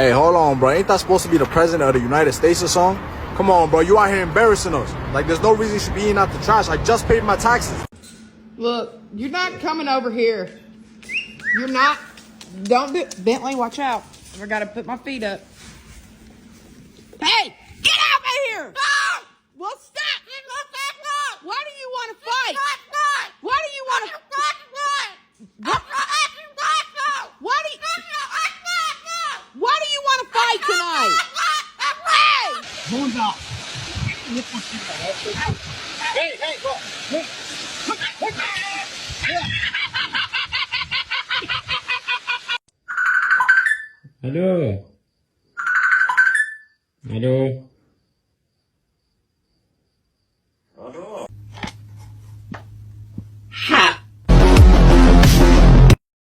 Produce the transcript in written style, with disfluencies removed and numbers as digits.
Hey, hold on, bro. Ain't that supposed to be the president of the United States or something? Come on, bro. You out here embarrassing us. Like, there's no reason you should be eating out the trash. I just paid my taxes. Look, you're not coming over here. You're not. Don't do Bentley, watch out. I gotta put my feet up. Hey, get out of here! Stop! Well, stop! Why do you want to fight? Why do you want to? Why do you want to fight tonight? Hey! Aduh. Aduh.